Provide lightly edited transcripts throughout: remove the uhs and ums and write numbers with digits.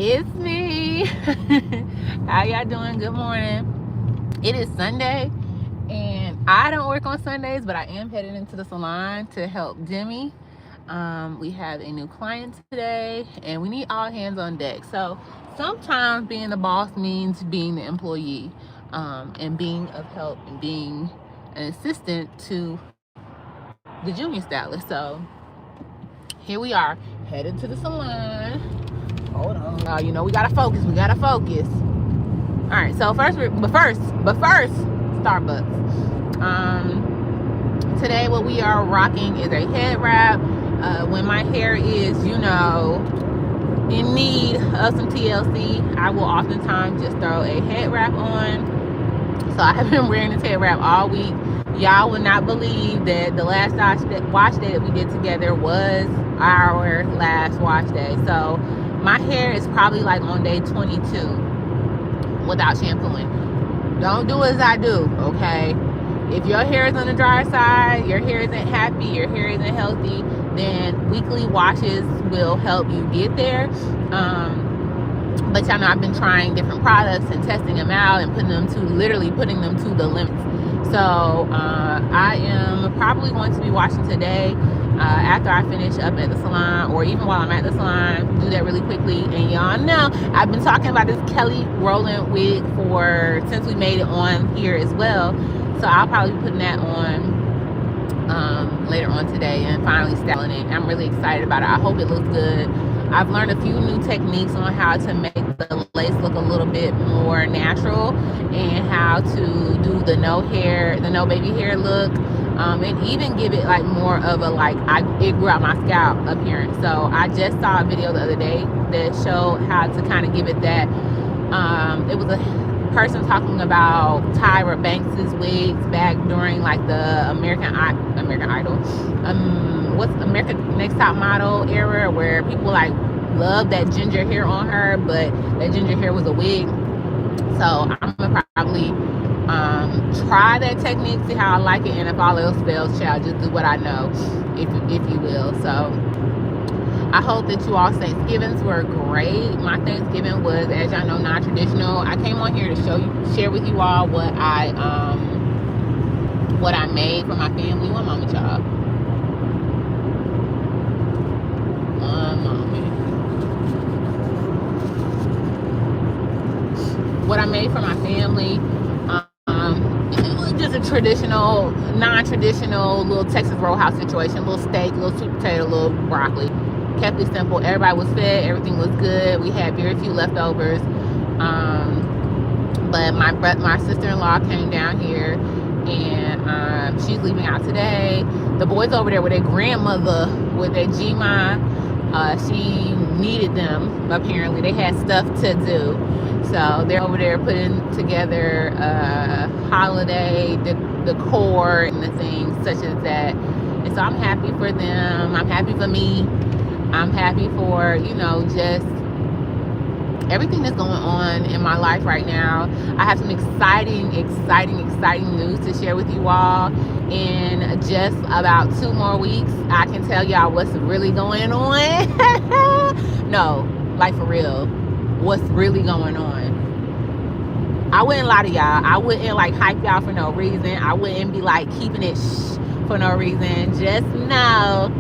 It's me. How y'all doing? Good morning. It is Sunday, and I don't work on Sundays, but I am headed into the salon to help Jimmy. We have a new client today, and we need all hands on deck. So sometimes being the boss means being the employee, and being of help and being an assistant to the junior stylist. So here we are, headed to the salon. Hold on. You know we gotta focus. We gotta focus. All right. So first, Starbucks. Today what we are rocking is a head wrap. When my hair is, in need of some TLC, I will oftentimes just throw a head wrap on. So I have been wearing this head wrap all week. Y'all would not believe that the last wash day that we did together was our last wash day. So my hair is probably like on day 22 without shampooing. Don't do as I do, okay? If your hair is on the dry side, your hair isn't happy, your hair isn't healthy, then weekly washes will help you get there. But y'all know I've been trying different products and testing them out and putting them to the limits. So I am probably going to be washing today after I finish up at the salon, or even while I'm at the salon. Do that really quickly. And y'all know I've been talking about this Kelly Rowland wig since we made it on here as well. So I'll probably be putting that on later on today and finally styling it. I'm really excited about it. I hope it looks good. I've learned a few new techniques on how to make the lace look a little bit more natural, and how to do the no baby hair look, and even give it like more of a it grew out my scalp appearance. So I just saw a video the other day that showed how to kind of give it that. It was a person talking about Tyra Banks's wigs back during like the American Idol, what's American Next Top Model era, where people like loved that ginger hair on her, but that ginger hair was a wig. So I'm gonna probably try that technique, see how I like it, and if all else fails, shall just do what I know, if you will. So I hope that you all Thanksgivings were great. My Thanksgiving was, as y'all know, non-traditional. I came on here to share with you all what I made for my family. One moment, y'all. One moment. What I made for my family. It was just a traditional, non-traditional little Texas Roadhouse situation. Little steak, little sweet potato, little broccoli. Kept it simple. Everybody was fed. Everything was good. We had very few leftovers. But my sister-in-law came down here, and she's leaving out today. The boys over there with their grandmother, with their Jameelah, she needed them. Apparently, they had stuff to do, so they're over there putting together holiday decor and the things such as that. And so I'm happy for them. I'm happy for me. I'm happy for, just everything that's going on in my life right now. I have some exciting news to share with you all. In just about 2 more weeks, I can tell y'all what's really going on. No, like for real, what's really going on. I wouldn't lie to y'all. I wouldn't hype y'all for no reason. I wouldn't be keeping it for no reason. Just know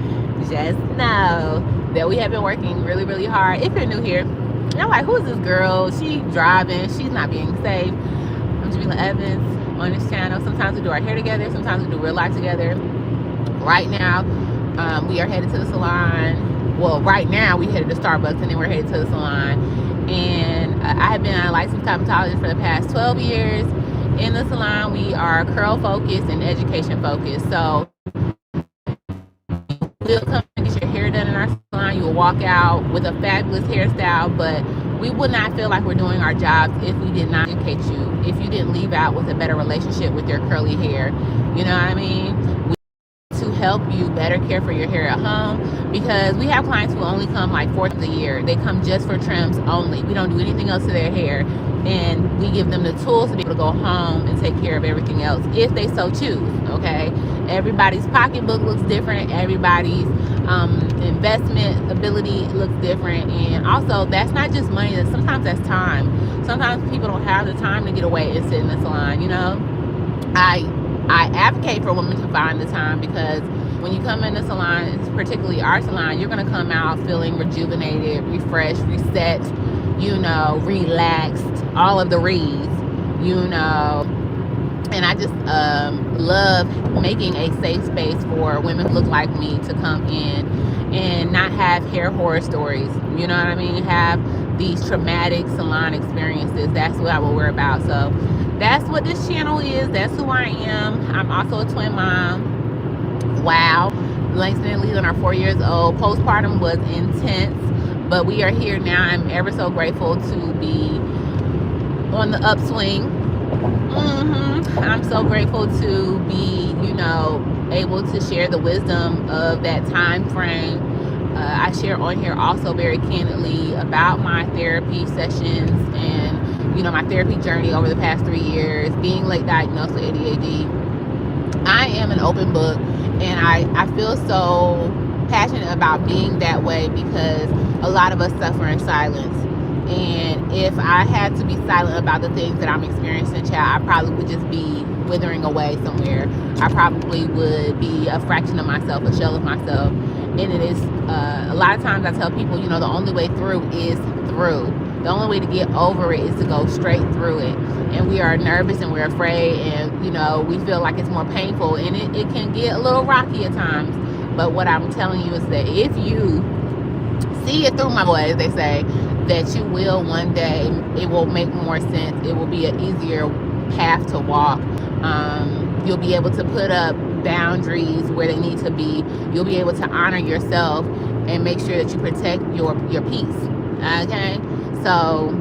that we have been working really, really hard. If you're new here, and I'm like, who is this girl? She driving. She's not being safe. I'm Jameelah Evans on this channel. Sometimes we do our hair together. Sometimes we do real life together. Right now, we are headed to the salon. Well, right now we headed to Starbucks, and then we're headed to the salon. And I have been a licensed cosmetologist for the past 12 years. In the salon, we are curl focused and education focused. So we'll come and get your hair done in our salon. You will walk out with a fabulous hairstyle, but we would not feel like we're doing our jobs if we did not educate you, if you didn't leave out with a better relationship with your curly hair. You know what I mean? To help you better care for your hair at home, because we have clients who only come 4 times a year. They come just for trims only. We don't do anything else to their hair, and we give them the tools to be able to go home and take care of everything else if they so choose. Okay, everybody's pocketbook looks different. Everybody's investment ability looks different. And also, that's not just money, sometimes that's time. Sometimes people don't have the time to get away and sit in the salon. I advocate for women to find the time, because when you come in the salon, particularly our salon, you're going to come out feeling rejuvenated, refreshed, reset, relaxed, all of the reads, and I just love making a safe space for women who look like me to come in and not have hair horror stories. You know what I mean? Have these traumatic salon experiences. That's what we're about. So that's what this channel is. That's who I am. I'm also a twin mom. Wow. Langston and Leland are 4 years old. Postpartum was intense, but we are here now. I'm ever so grateful to be on the upswing. I'm so grateful to be, able to share the wisdom of that time frame. I share on here also very candidly about my therapy sessions and, my therapy journey over the past 3 years, being late diagnosed with ADHD. I am an open book, and I feel so passionate about being that way, because a lot of us suffer in silence. And if I had to be silent about the things that I'm experiencing, child, I probably would just be withering away somewhere. I probably would be a fraction of myself, a shell of myself. And it is, a lot of times I tell people, the only way through is through. The only way to get over it is to go straight through it. And we are nervous and we're afraid, and, we feel like it's more painful, and it can get a little rocky at times. But what I'm telling you is that if you see it through, my boy, as they say, that you will one day, it will make more sense. It will be an easier path to walk. You'll be able to put up boundaries where they need to be. You'll be able to honor yourself and make sure that you protect your peace. Okay? So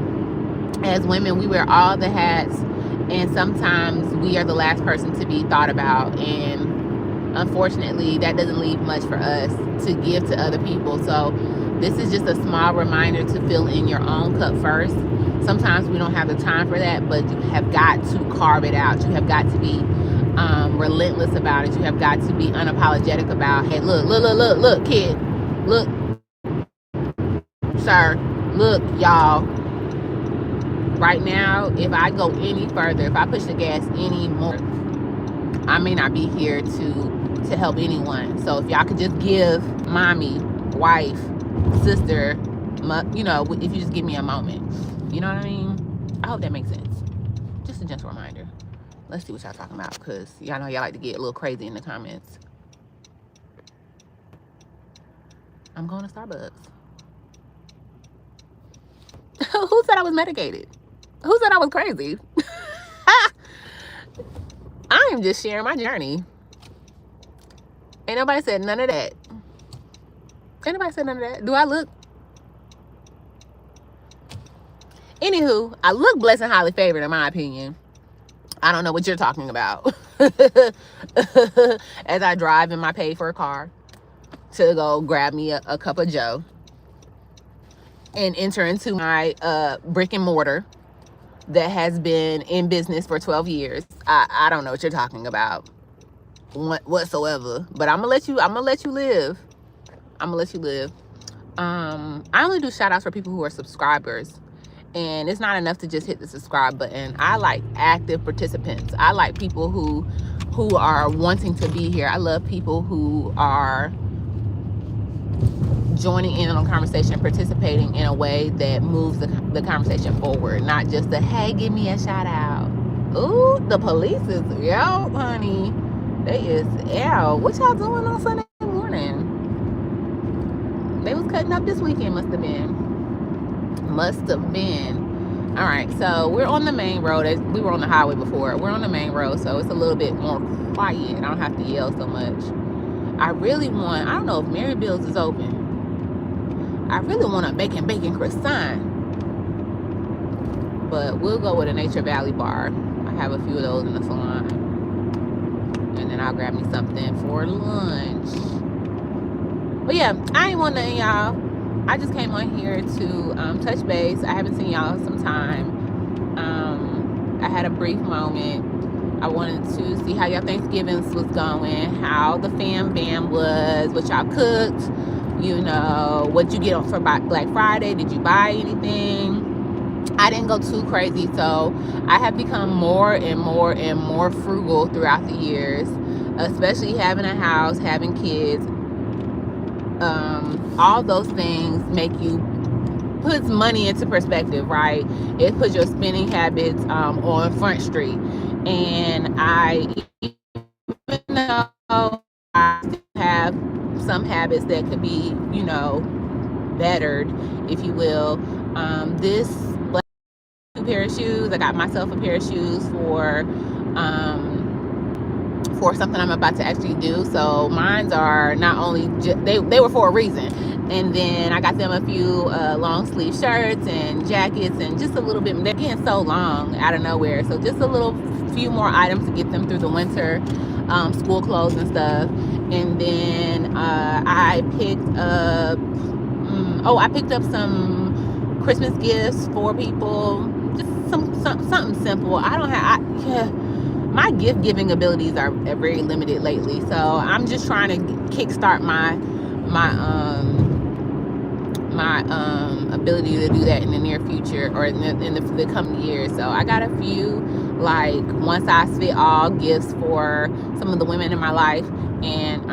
as women, we wear all the hats, and sometimes we are the last person to be thought about, and unfortunately that doesn't leave much for us to give to other people. So this is just a small reminder to fill in your own cup first. Sometimes we don't have the time for that, but you have got to carve it out. You have got to be relentless about it. You have got to be unapologetic about, hey, look, kid, look, sir, look, y'all. Right now, if I go any further, if I push the gas any more, I may not be here to help anyone. So if y'all could just give mommy, wife, sister, if you just give me a moment, you know what I mean? I hope that makes sense. Just a gentle reminder. Let's see what y'all talking about, because y'all know y'all like to get a little crazy in the comments. I'm going to Starbucks. Who said I was medicated? Who said I was crazy? I am just sharing my journey. Ain't nobody said none of that. Ain't nobody said none of that. Do I look? Anywho, I look blessed and highly favored, in my opinion. I don't know what you're talking about. As I drive in my paid for a car to go grab me a cup of joe and enter into my brick and mortar that has been in business for 12 years. I don't know what you're talking about whatsoever, but I'm gonna let you live. I'm gonna let you live. I only do shout outs for people who are subscribers, and it's not enough to just hit the subscribe button. I like active participants. I like people who are wanting to be here. I love people who are joining in on a conversation, participating in a way that moves the conversation forward, not just the, hey, give me a shout out. Ooh, the police is out, honey. They is out. What y'all doing on Sunday morning? They was cutting up this weekend, must have been. All right, so we're on the main road. We were on the highway before. We're on the main road, so it's a little bit more quiet. I don't have to yell so much. I don't know if Mary Bill's is open. I really want a bacon croissant, but we'll go with a Nature Valley bar. I have a few of those in the salon, and then I'll grab me something for lunch. But yeah, I ain't want nothing, y'all. I just came on here to touch base. I haven't seen y'all in some time. I had a brief moment I wanted to see how your Thanksgivings was going, how the fam bam was, what y'all cooked, you know, what you get on for Black Friday. Did you buy anything? I didn't go too crazy, so I have become more and more and more frugal throughout the years, especially having a house, having kids. All those things make you puts money into perspective, right? It puts your spending habits on Front Street. And I, even though I still have some habits that could be, you know, bettered, if you will, this pair of shoes, I got myself a pair of shoes for something I'm about to actually do. So mines are not only they were for a reason, and then I got them a few long sleeve shirts and jackets and just a little bit. They're getting so long out of nowhere, so just a little few more items to get them through the winter, school clothes and stuff. And then I picked up I picked up some Christmas gifts for people. Just something simple. I don't have my gift giving abilities are very limited lately, so I'm just trying to kickstart my ability to do that in the near future, or in the coming years. So I got a few like one size fit all gifts for some of the women in my life, and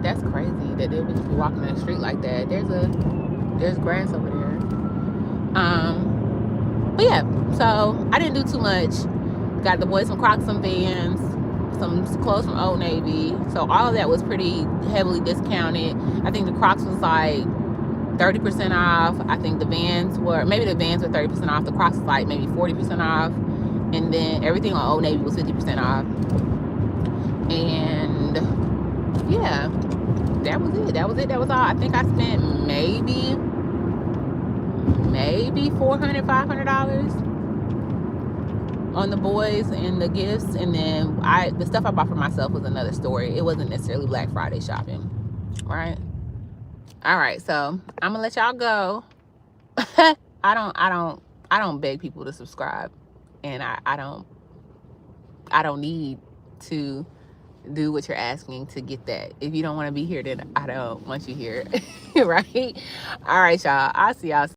that's crazy that they would just be walking in the street like that. There's grass over there. But yeah, so I didn't do too much. Got the boys some Crocs, some Vans, some clothes from Old Navy. So all of that was pretty heavily discounted. I think the Crocs was like 30% off. I think the Vans were 30% off. The Crocs was like maybe 40% off. And then everything on Old Navy was 50% off. And yeah, that was it. That was all. I think I spent maybe $400, $500 on the boys and the gifts. And then the stuff I bought for myself was another story. It wasn't necessarily Black Friday shopping, right? All right, so I'm gonna let y'all go. I don't beg people to subscribe, and I don't need to do what you're asking to get that. If you don't want to be here, then I don't want you here. Right? All right, y'all, I'll see y'all